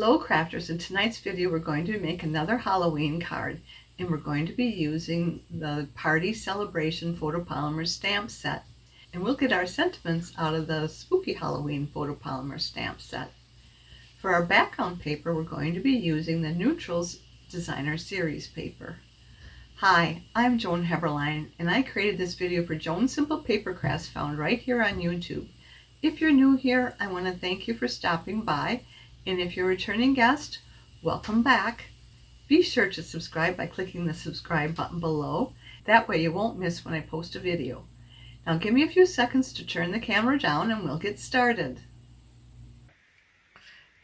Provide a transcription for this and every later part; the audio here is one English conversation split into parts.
Hello crafters, in tonight's video we're going to make another Halloween card, and we're going to be using the Party Celebration Photopolymer stamp set, and we'll get our sentiments out of the Spooky Halloween Photopolymer stamp set. For our background paper we're going to be using the Neutrals Designer Series paper. Hi, I'm Joan Heberlein, and I created this video for Joan Simple Papercrafts found right here on YouTube. If you're new here, I want to thank you for stopping by. And if you're a returning guest, welcome back. Be sure to subscribe by clicking the subscribe button below. That way you won't miss when I post a video. Now give me a few seconds to turn the camera down and we'll get started.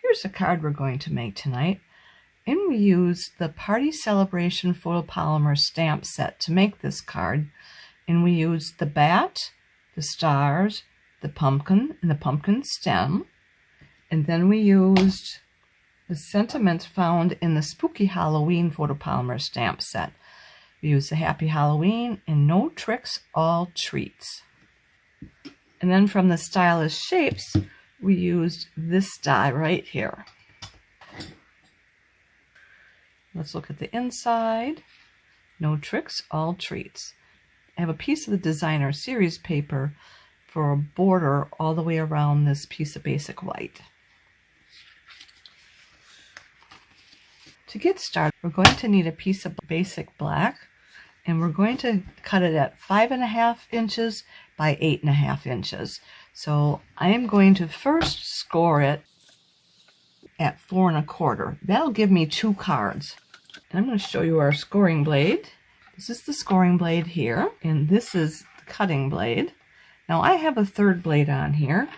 Here's the card we're going to make tonight. And we use the Party Celebration Photopolymer stamp set to make this card. And we used the bat, the stars, the pumpkin, and the pumpkin stem. And then we used the sentiments found in the Spooky Halloween Photopolymer stamp set. We used the Happy Halloween and No Tricks, All Treats. And then from the Stylish Shapes, we used this die right here. Let's look at the inside. No Tricks, All Treats. I have a piece of the Designer Series paper for a border all the way around this piece of Basic White. To get started, we're going to need a piece of Basic Black, and we're going to cut it at 5.5 inches by 8.5 inches. So I am going to first score it at 4 1/4. That'll give me 2 cards. And I'm going to show you our scoring blade. This is the scoring blade here, and this is the cutting blade. Now I have a third blade on here,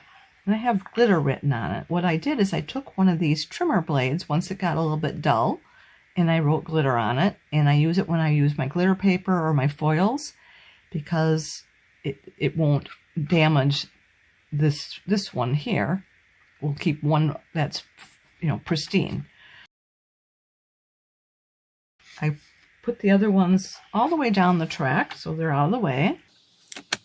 and I have glitter written on it. What I did is I took one of these trimmer blades once it got a little bit dull, and I wrote glitter on it, and I use it when I use my glitter paper or my foils because it won't damage this one here. We'll keep one that's, pristine. I put the other ones all the way down the track so they're out of the way,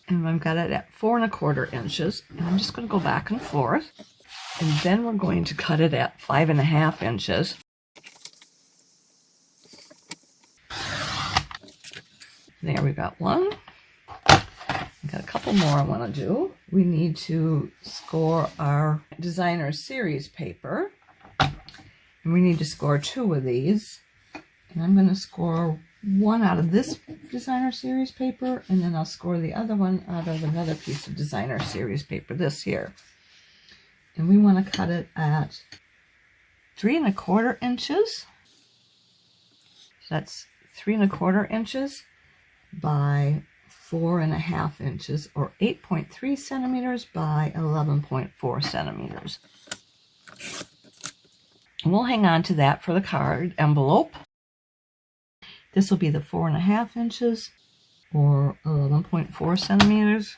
and I've got it at 4 1/4 inches, and I'm just going to go back and forth, and then we're going to cut it at 5.5 inches. There, we got one. I've got a couple more I want to do. We need to score our Designer Series paper. And we need to score 2 of these. And I'm going to score one out of this Designer Series paper, and then I'll score the other one out of another piece of Designer Series paper, this here. And we want to cut it at 3 1/4 inches. So that's 3 1/4 inches by 4 1/2 inches, or 8.3 centimeters by 11.4 centimeters. And we'll hang on to that for the card envelope. This will be the 4 1/2 inches, or 11.4 centimeters.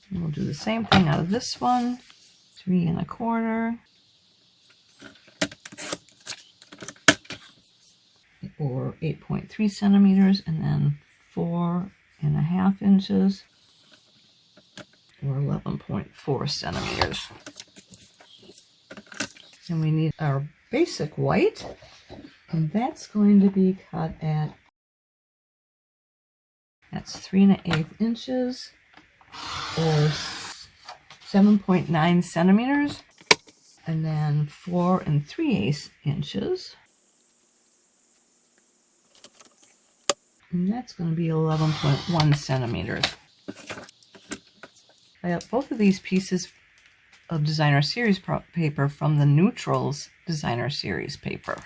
And we'll do the same thing out of this one, 3 1/4. Or 8.3 centimeters, and then 4 1/2 inches, or 11.4 centimeters. And we need our Basic White, and that's going to be cut at, that's 3 1/8 inches, or 7.9 centimeters, and then 4 3/8 inches. And that's going to be 11.1 centimeters. I got both of these pieces of Designer Series paper from the Neutrals Designer Series paper.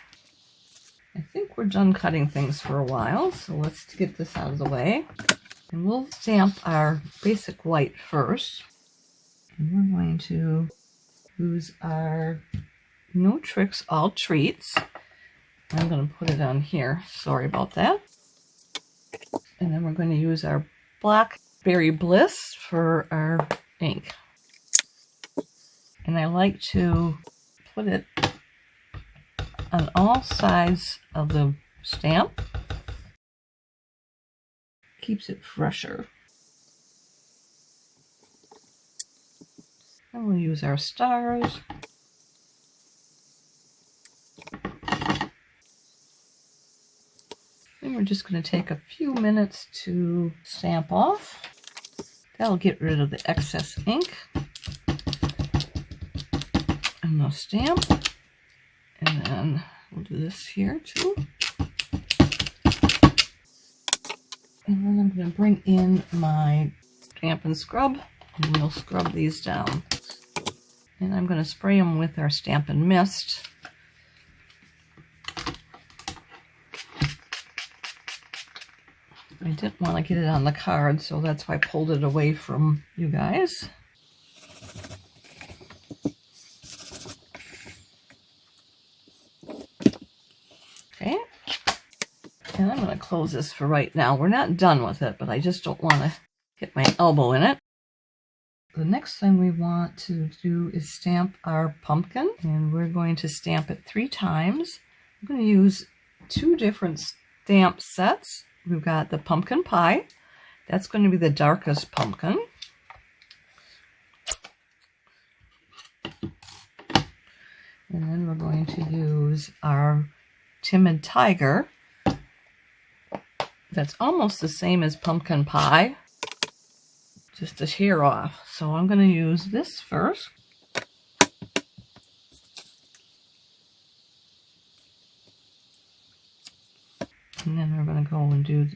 I think we're done cutting things for a while, so let's get this out of the way. And we'll stamp our Basic White first. And we're going to use our No Tricks, All Treats. I'm going to put it on here. Sorry about that. And then we're going to use our Blackberry Bliss for our ink. And I like to put it on all sides of the stamp. Keeps it fresher. And we'll use our stars. Then we're just going to take a few minutes to stamp off. That'll get rid of the excess ink. And the stamp. And then we'll do this here too. And then I'm going to bring in my damp and scrub, and we'll scrub these down. And I'm going to spray them with our Stampin' Mist. I didn't want to get it on the card, so that's why I pulled it away from you guys. Okay. And I'm going to close this for right now. We're not done with it, but I just don't want to get my elbow in it. The next thing we want to do is stamp our pumpkin, and we're going to stamp it 3 times. I'm going to use 2 different stamp sets. We've got the pumpkin pie. That's going to be the darkest pumpkin. And then we're going to use our Timid Tiger. That's almost the same as pumpkin pie, just a hair off. So I'm going to use this first. And then we're going to go and do the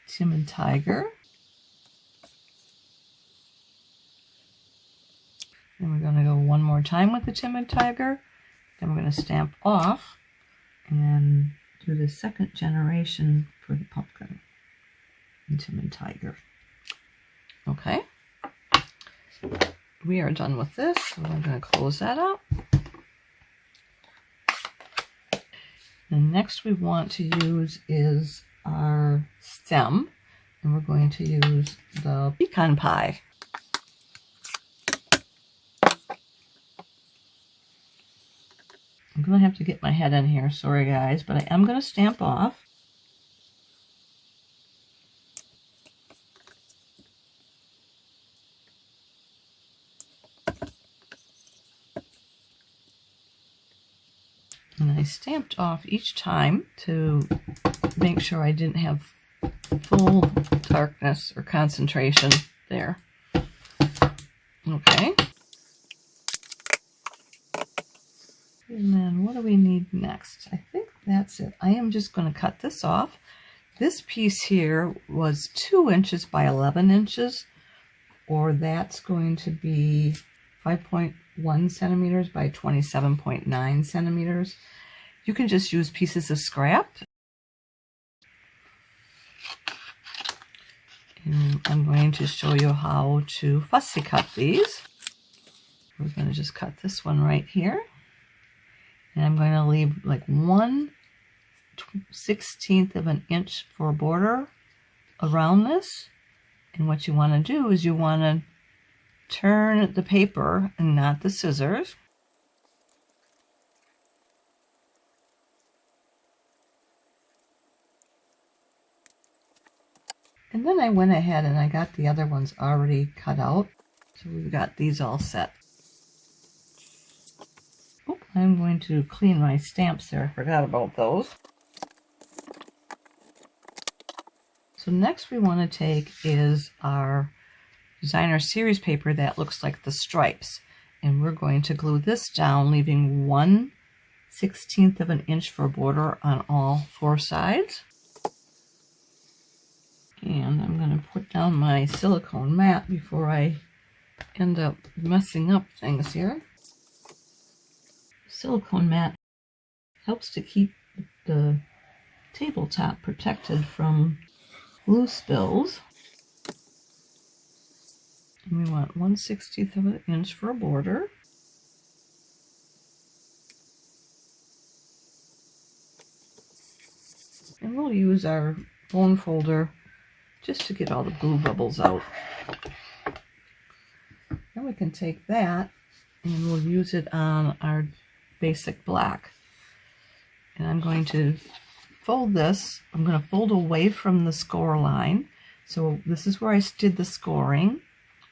Timid Tiger. Then we're going to go one more time with the Timid Tiger. Then we're going to stamp off and then do the second generation for the pumpkin and Timid Tiger. Okay. We are done with this, so I'm going to close that up. The next we want to use is our stem, and we're going to use the pecan pie. I'm going to have to get my head in here, sorry guys, but I am going to stamp off. And I stamped off each time to make sure I didn't have full darkness or concentration there. Okay. And then what do we need next? I think that's it. I am just going to cut this off. This piece here was 2 inches by 11 inches, or that's going to be 5.1 centimeters by 27.9 centimeters. You can just use pieces of scrap. And I'm going to show you how to fussy cut these. We're going to just cut this one right here. And I'm going to leave like 1/16 of an inch for a border around this. And what you want to do is you want to turn the paper and not the scissors. And then I went ahead and I got the other ones already cut out. So we've got these all set. Oh, I'm going to clean my stamps there. I forgot about those. So next we want to take is our designer series paper that looks like the stripes. And we're going to glue this down, leaving 1/16 of an inch for a border on all 4 sides. And I'm going to put down my silicone mat before I end up messing up things here. Silicone mat helps to keep the tabletop protected from glue spills. And we want 1/16 of an inch for a border. And we'll use our bone folder just to get all the glue bubbles out. Then we can take that and we'll use it on our basic black. And I'm going to fold this. I'm going to fold away from the score line. So this is where I did the scoring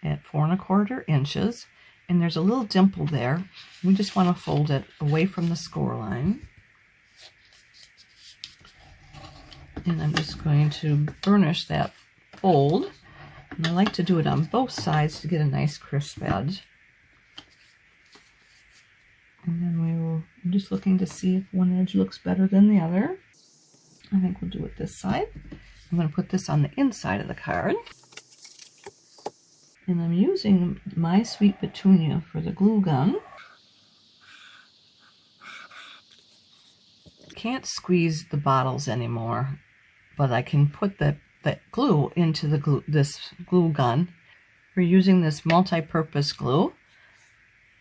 at 4 1/4 inches. And there's a little dimple there. We just want to fold it away from the score line. And I'm just going to burnish that fold. And I like to do it on both sides to get a nice crisp edge. And then I'm just looking to see if one edge looks better than the other. I think we'll do it this side. I'm going to put this on the inside of the card. And I'm using My Sweet Petunia for the glue gun. Can't squeeze the bottles anymore, but I can put the glue into this glue gun. We're using this multi-purpose glue,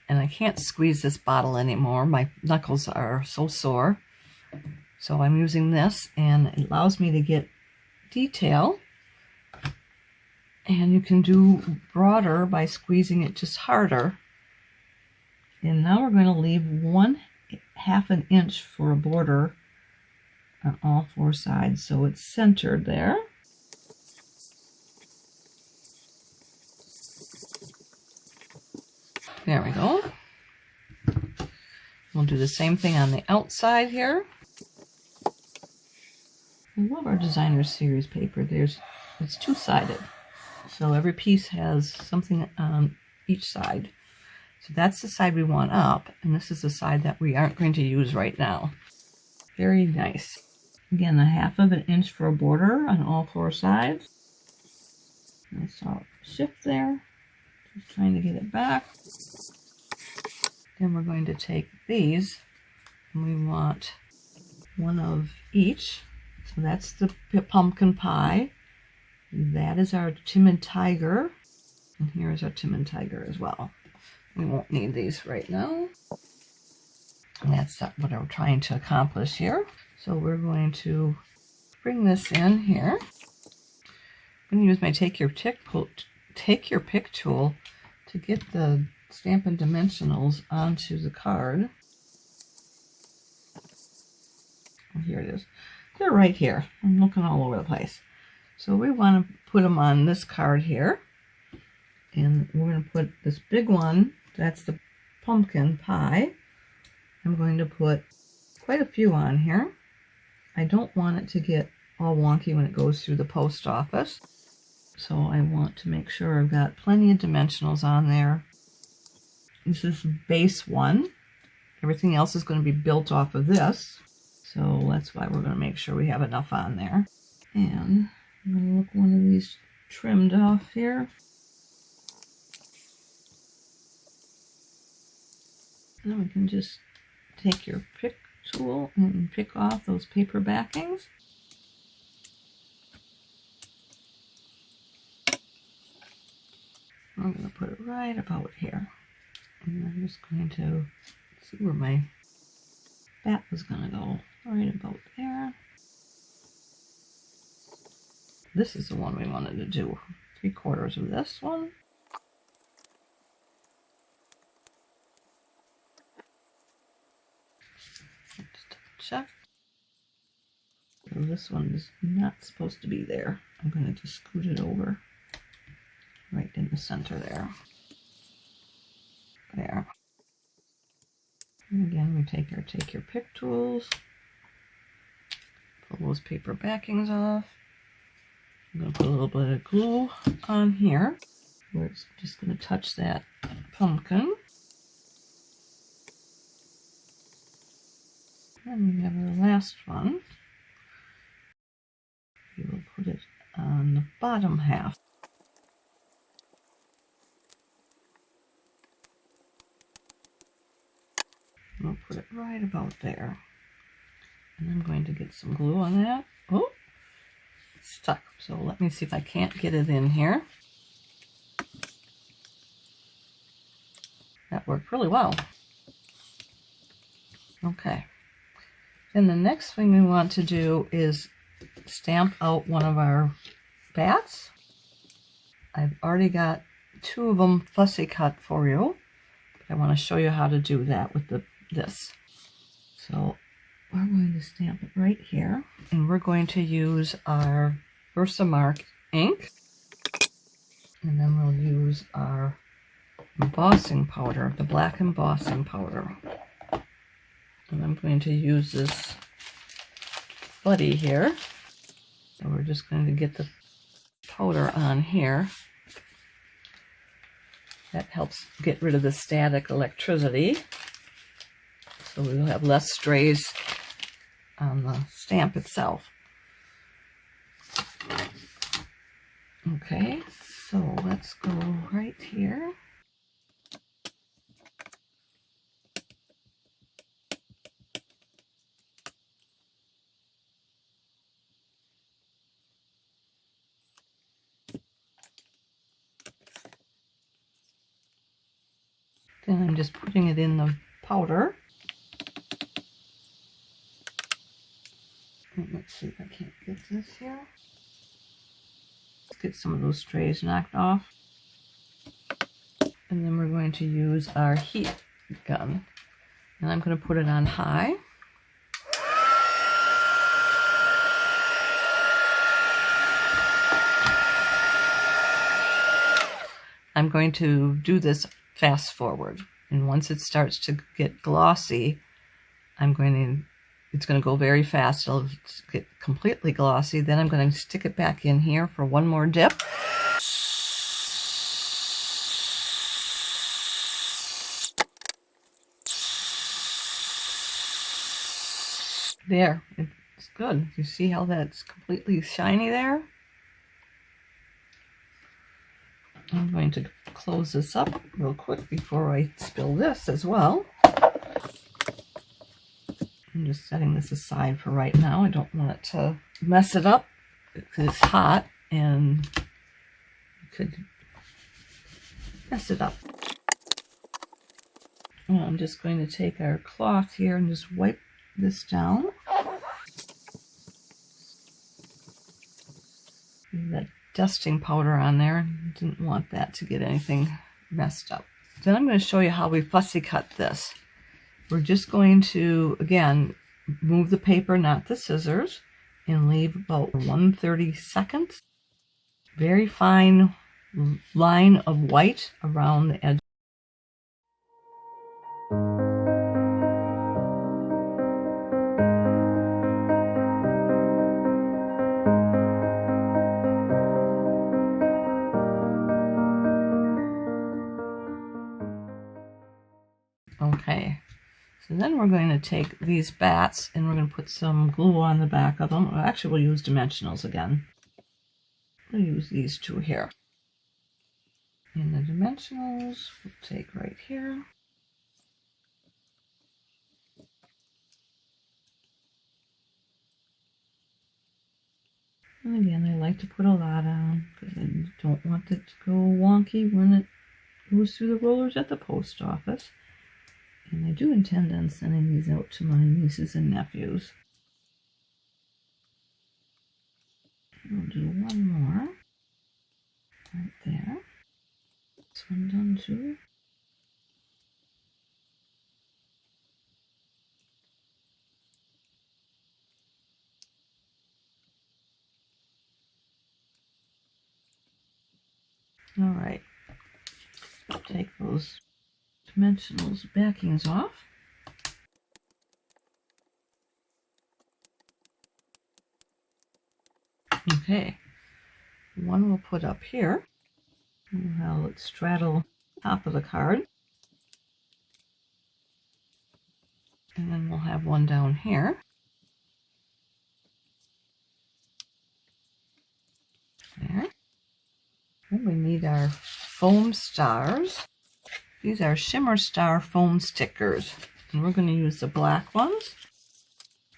and I can't squeeze this bottle anymore. My knuckles are so sore. So I'm using this, and it allows me to get detail. And you can do broader by squeezing it just harder. And now we're going to leave 1/2 inch for a border on all 4 sides, so it's centered there. There we go. We'll do the same thing on the outside here. I love our designer series paper. It's two-sided, so every piece has something on each side. So that's the side we want up, and this is the side that we aren't going to use right now. Very nice. Again, 1/2 inch for a border on all 4 sides. I saw a shift there. Just trying to get it back. Then we're going to take these, and we want one of each. So that's the pumpkin pie. That is our Timid Tiger. And here's our Timid Tiger as well. We won't need these right now. And that's what I'm trying to accomplish here. So we're going to bring this in here. I'm going to use my Take Your Pick tool to get the Stampin' Dimensionals onto the card. Oh, here it is. They're right here. I'm looking all over the place. So we want to put them on this card here. And we're going to put this big one, that's the pumpkin pie. I'm going to put quite a few on here. I don't want it to get all wonky when it goes through the post office. So I want to make sure I've got plenty of dimensionals on there. This is base 1. Everything else is going to be built off of this. So that's why we're going to make sure we have enough on there. And I'm going to look one of these trimmed off here. Then we can just take your pick tool and pick off those paper backings. I'm going to put it right about here. And I'm just going to see where my bat was going to go. Right about there. This is the one we wanted to do. 3/4 of this one. Just check. So this one is not supposed to be there. I'm going to just scoot it over right in the center there. There. And again, we take your pick tools. Pull those paper backings off. I'm going to put a little bit of glue on here where it's just going to touch that pumpkin. And we have our last one. We will put it on the bottom half. We'll put it right about there. And I'm going to get some glue on that. Oh, it's stuck. So let me see if I can't get it in here. That worked really well. Okay. Then the next thing we want to do is stamp out one of our bats. I've already got 2 of them fussy cut for you. But I want to show you how to do that with this. So we're going to stamp it right here. And we're going to use our Versamark ink. And then we'll use our embossing powder, the black embossing powder. And I'm going to use this buddy here. So we're just going to get the powder on here. That helps get rid of the static electricity. So we'll have less strays on the stamp itself. Okay, so let's go right here. Then I'm just putting it in the powder. And let's see if I can't get this here. Let's get some of those strays knocked off. And then we're going to use our heat gun. And I'm going to put it on high. I'm going to do this fast forward. And once it starts to get glossy, it's going to go very fast. It'll get completely glossy. Then I'm going to stick it back in here for one more dip. There, it's good. You see how that's completely shiny there? I'm going to close this up real quick before I spill this as well. I'm just setting this aside for right now. I don't want it to mess it up because it's hot and you could mess it up. And I'm just going to take our cloth here and just wipe this down. That dusting powder on there, didn't want that to get anything messed up. Then I'm going to show you how we fussy cut this. We're just going to, again, move the paper, not the scissors, and leave about 1/32. Very fine line of white around the edge. Okay, so then we're going to take these bats and we're going to put some glue on the back of them. Actually, we'll use dimensionals again. We'll use these two here. And the dimensionals we'll take right here. And again, I like to put a lot on because I don't want it to go wonky when it goes through the rollers at the post office. And I do intend on sending these out to my nieces and nephews. We'll do one more right there. This one done too. All right. Take those dimensionals backings off. Okay, one we'll put up here. I'll straddle the top of the card. And then we'll have one down here. There. And we need our foam stars. These are Shimmer Star foam stickers. And we're going to use the black ones.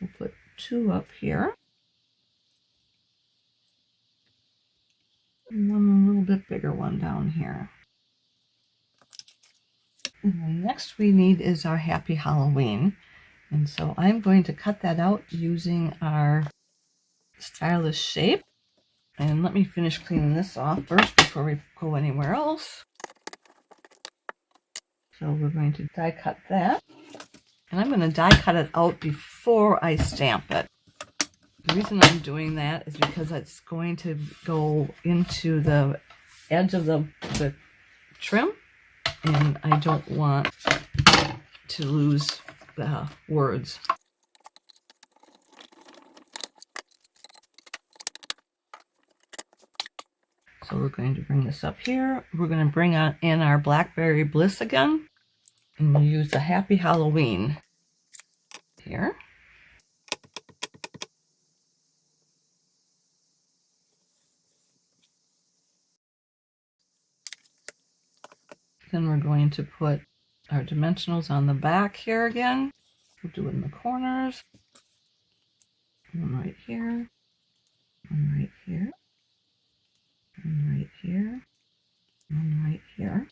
We'll put two up here. And one a little bit bigger one down here. And the next we need is our Happy Halloween. And so I'm going to cut that out using our stylus shape. And let me finish cleaning this off first before we go anywhere else. So we're going to die cut that. And I'm going to die cut it out before I stamp it. The reason I'm doing that is because it's going to go into the edge of the trim. And I don't want to lose the words. So we're going to bring this up here. We're going to bring in our Blackberry Bliss again. And we'll use the Happy Halloween here. Then we're going to put our dimensionals on the back here again. We'll do it in the corners. One right here. One right here. One right here. One right here.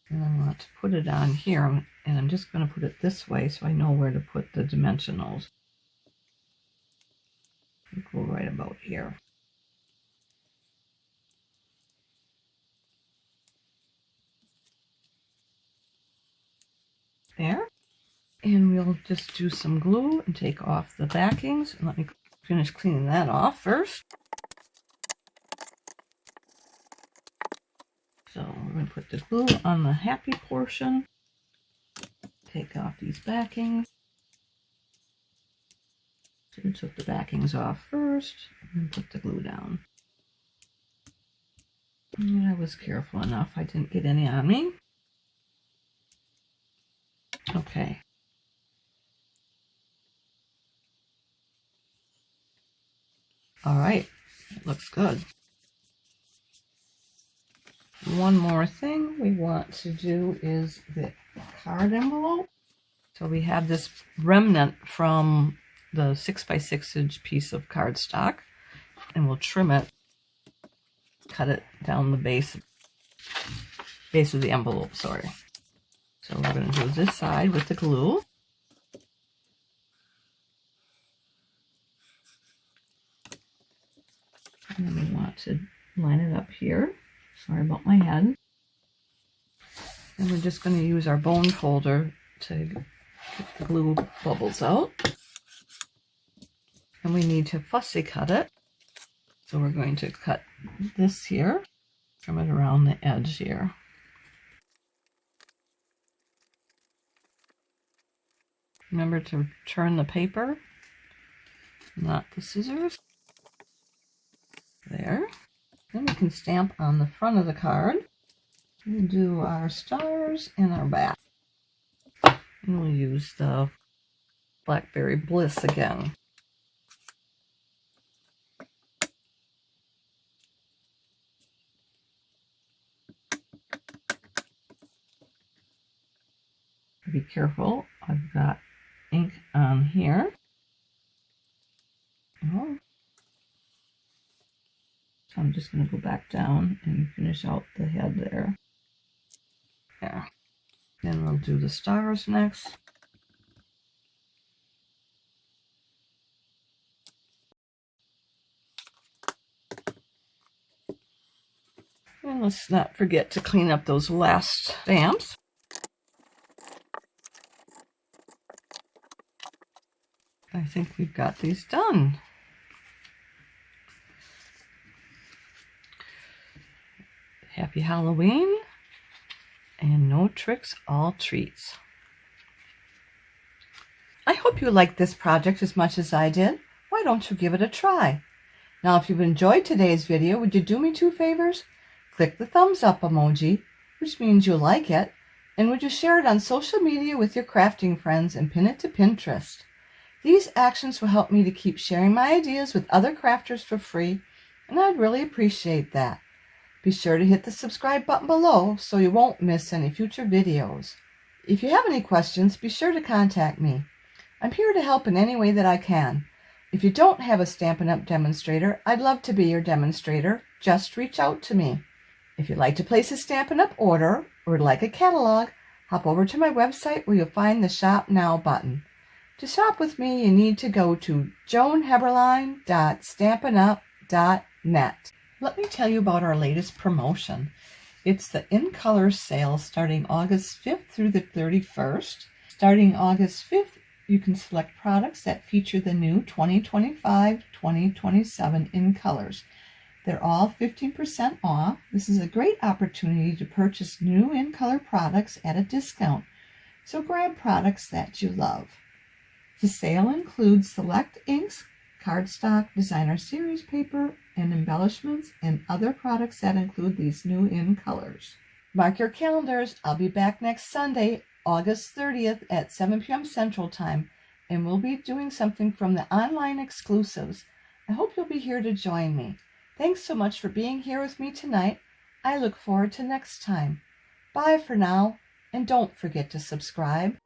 And I want to put it on here, and I'm just going to put it this way so I know where to put the dimensionals. We'll go right about here. There. And we'll just do some glue and take off the backings. And let me finish cleaning that off first. So we're going to put the glue on the happy portion. Take off these backings. So we took the backings off first and put the glue down. And I was careful enough. I didn't get any on me. Okay. All right. It looks good. One more thing we want to do is the card envelope. So we have this remnant from the 6x6 inch piece of cardstock, and we'll trim it, cut it down the base of the envelope, sorry. So we're going to do this side with the glue. And then we want to line it up here. Sorry about my head. And we're just going to use our bone folder to get the glue bubbles out. And we need to fussy cut it. So we're going to cut this here, trim it around the edge here. Remember to turn the paper, not the scissors. There. Then we can stamp on the front of the card. We'll do our stars and our back. And we'll use the Blackberry Bliss again. Be careful, I've got ink on here. Oh. So I'm just going to go back down and finish out the head there. There. Then we'll do the stars next. And let's not forget to clean up those last stamps. I think we've got these done. Happy Halloween, and no tricks, all treats. I hope you liked this project as much as I did. Why don't you give it a try? Now, if you've enjoyed today's video, would you do me two favors? Click the thumbs up emoji, which means you like it, and would you share it on social media with your crafting friends and pin it to Pinterest? These actions will help me to keep sharing my ideas with other crafters for free, and I'd really appreciate that. Be sure to hit the subscribe button below so you won't miss any future videos. If you have any questions, be sure to contact me. I'm here to help in any way that I can. If you don't have a Stampin' Up! Demonstrator, I'd love to be your demonstrator. Just reach out to me. If you'd like to place a Stampin' Up! Order or would like a catalog, hop over to my website where you'll find the Shop Now button. To shop with me, you need to go to joanheberlein.stampinup.net. Let me tell you about our latest promotion. It's the In Colors sale starting August 5th through the 31st. Starting August 5th, you can select products that feature the new 2025-2027 In Colors. They're all 15% off. This is a great opportunity to purchase new In Color products at a discount. So grab products that you love. The sale includes select inks, cardstock, designer series paper, and embellishments, and other products that include these new in colors. Mark your calendars. I'll be back next Sunday, August 30th at 7 p.m. Central Time, and we'll be doing something from the online exclusives. I hope you'll be here to join me. Thanks so much for being here with me tonight. I look forward to next time. Bye for now, and don't forget to subscribe.